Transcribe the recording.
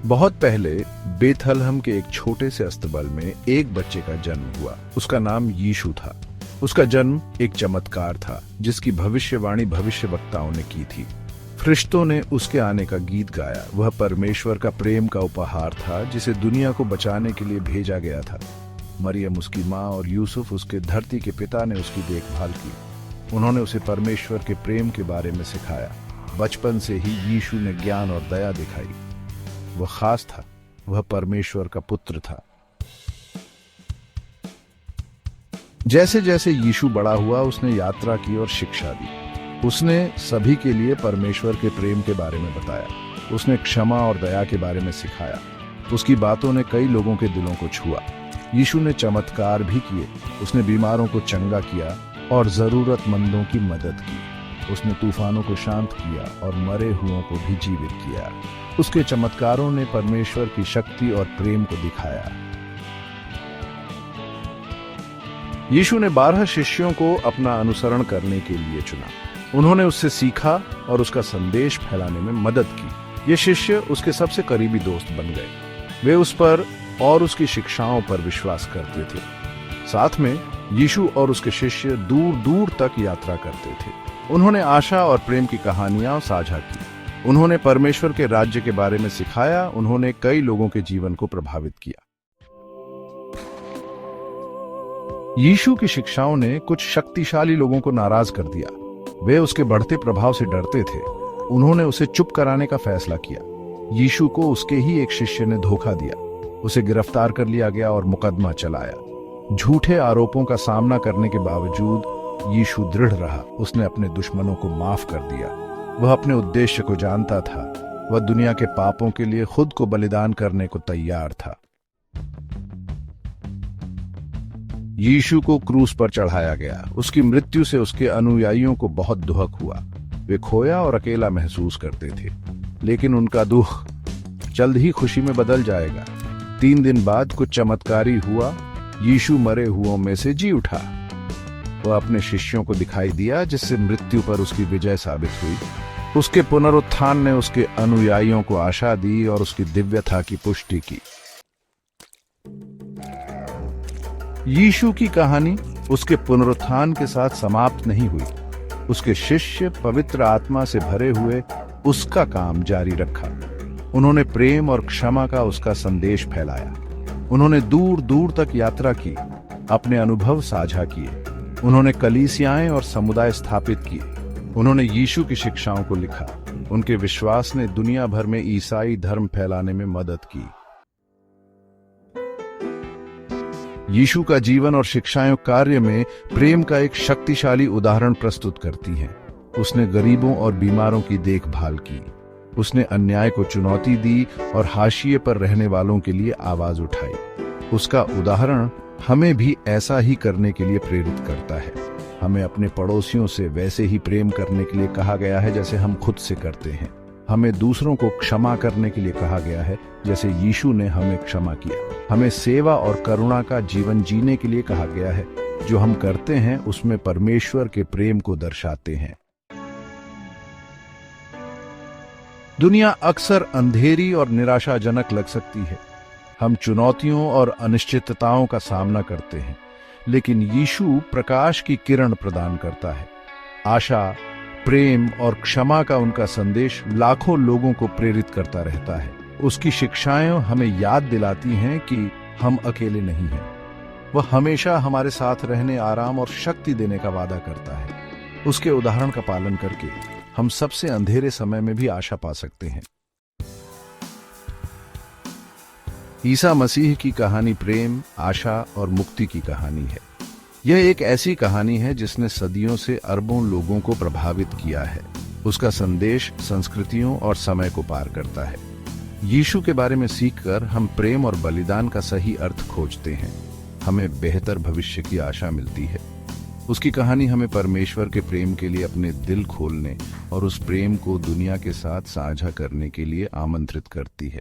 बहुत पहले बेथलहम के एक छोटे से अस्तबल में एक बच्चे का जन्म हुआ। उसका नाम यीशु था। उसका जन्म एक चमत्कार था जिसकी भविष्यवाणी भविष्यवक्ताओं ने की थी। फरिश्तों ने उसके आने का गीत गाया। वह परमेश्वर का प्रेम का उपहार था जिसे दुनिया को बचाने के लिए भेजा गया था। मरियम उसकी माँ और यूसुफ उसके धरती के पिता ने उसकी देखभाल की। उन्होंने उसे परमेश्वर के प्रेम के बारे में सिखाया। बचपन से ही यीशु ने ज्ञान और दया दिखाई। वह खास था। वह परमेश्वर का पुत्र था। जैसे जैसे यीशु बड़ा हुआ उसने यात्रा की और शिक्षा दी। उसने सभी के लिए परमेश्वर के प्रेम के बारे में बताया। उसने क्षमा और दया के बारे में सिखाया। उसकी बातों ने कई लोगों के दिलों को छुआ। यीशु ने चमत्कार भी किए। उसने बीमारों को चंगा किया और जरूरतमंदों की मदद की। उसने तूफानों को शांत किया और मरे हुओं को भी जीवित किया। उसके चमत्कारों ने परमेश्वर की शक्ति और प्रेम को दिखाया। यीशु ने 12 शिष्यों को अपना अनुसरण करने के लिए चुना। उन्होंने उससे सीखा और उसका संदेश फैलाने में मदद की। ये शिष्य उसके सबसे करीबी दोस्त बन गए। वे उस पर और उसकी शिक्षाओं पर विश्वास करते थे। साथ में यीशु और उसके शिष्य दूर दूर तक यात्रा करते थे। उन्होंने आशा और प्रेम की कहानियां साझा की। उन्होंने परमेश्वर के राज्य के बारे में सिखाया। उन्होंने कई लोगों के जीवन को प्रभावित किया। यीशु की शिक्षाओं ने कुछ शक्तिशाली लोगों को नाराज कर दिया। वे उसके बढ़ते प्रभाव से डरते थे। उन्होंने उसे चुप कराने का फैसला किया। यीशु को उसके ही एक शिष्य ने धोखा दिया। उसे गिरफ्तार कर लिया गया और मुकदमा चलाया। झूठे आरोपों का सामना करने के बावजूद यीशु दृढ़ रहा। उसने अपने दुश्मनों को माफ कर दिया। वह अपने उद्देश्य को जानता था। वह दुनिया के पापों के लिए खुद को बलिदान करने को तैयार था। यीशु को क्रूस पर चढ़ाया गया। उसकी मृत्यु से उसके अनुयायियों को बहुत दुख हुआ। वे खोया और अकेला महसूस करते थे। लेकिन उनका दुख जल्द ही खुशी में बदल जाएगा। 3 दिन बाद कुछ चमत्कारी हुआ। यीशु मरे हुओं में से जी उठा। वह अपने शिष्यों को दिखाई दिया जिससे मृत्यु पर उसकी विजय साबित हुई। उसके पुनरुत्थान ने उसके अनुयायियों को आशा दी और उसकी दिव्यता की पुष्टि की। यीशु की कहानी उसके पुनरुत्थान के साथ समाप्त नहीं हुई। उसके शिष्य पवित्र आत्मा से भरे हुए उसका काम जारी रखा। उन्होंने प्रेम और क्षमा का उसका संदेश फैलाया। उन्होंने दूर दूर तक यात्रा की, अपने अनुभव साझा किए। उन्होंने कलीसियाएं और समुदाय स्थापित किए। उन्होंने यीशु की शिक्षाओं को लिखा। उनके विश्वास ने दुनिया भर में ईसाई धर्म फैलाने में मदद की। यीशु का जीवन और शिक्षाएं कार्य में प्रेम का एक शक्तिशाली उदाहरण प्रस्तुत करती हैं। उसने गरीबों और बीमारों की देखभाल की। उसने अन्याय को चुनौती दी और हाशिए पर रहने वालों के लिए आवाज उठाई। उसका उदाहरण हमें भी ऐसा ही करने के लिए प्रेरित करता है। हमें अपने पड़ोसियों से वैसे ही प्रेम करने के लिए कहा गया है जैसे हम खुद से करते हैं। हमें दूसरों को क्षमा करने के लिए कहा गया है जैसे यीशु ने हमें क्षमा किया। हमें सेवा और करुणा का जीवन जीने के लिए कहा गया है। जो हम करते हैं उसमें परमेश्वर के प्रेम को दर्शाते हैं। दुनिया अक्सर अंधेरी और निराशाजनक लग सकती है। हम चुनौतियों और अनिश्चितताओं का सामना करते हैं, लेकिन यीशु प्रकाश की किरण प्रदान करता है। आशा, प्रेम और क्षमा का उनका संदेश लाखों लोगों को प्रेरित करता रहता है। उसकी शिक्षाएं हमें याद दिलाती हैं कि हम अकेले नहीं हैं। वह हमेशा हमारे साथ रहने, आराम और शक्ति देने का वादा करता है। उसके उदाहरण का पालन करके हम सबसे अंधेरे समय में भी आशा पा सकते हैं। ईसा मसीह की कहानी प्रेम, आशा और मुक्ति की कहानी है। यह एक ऐसी कहानी है जिसने सदियों से अरबों लोगों को प्रभावित किया है। उसका संदेश संस्कृतियों और समय को पार करता है। यीशु के बारे में सीखकर हम प्रेम और बलिदान का सही अर्थ खोजते हैं। हमें बेहतर भविष्य की आशा मिलती है। उसकी कहानी हमें परमेश्वर के प्रेम के लिए अपने दिल खोलने और उस प्रेम को दुनिया के साथ साझा करने के लिए आमंत्रित करती है।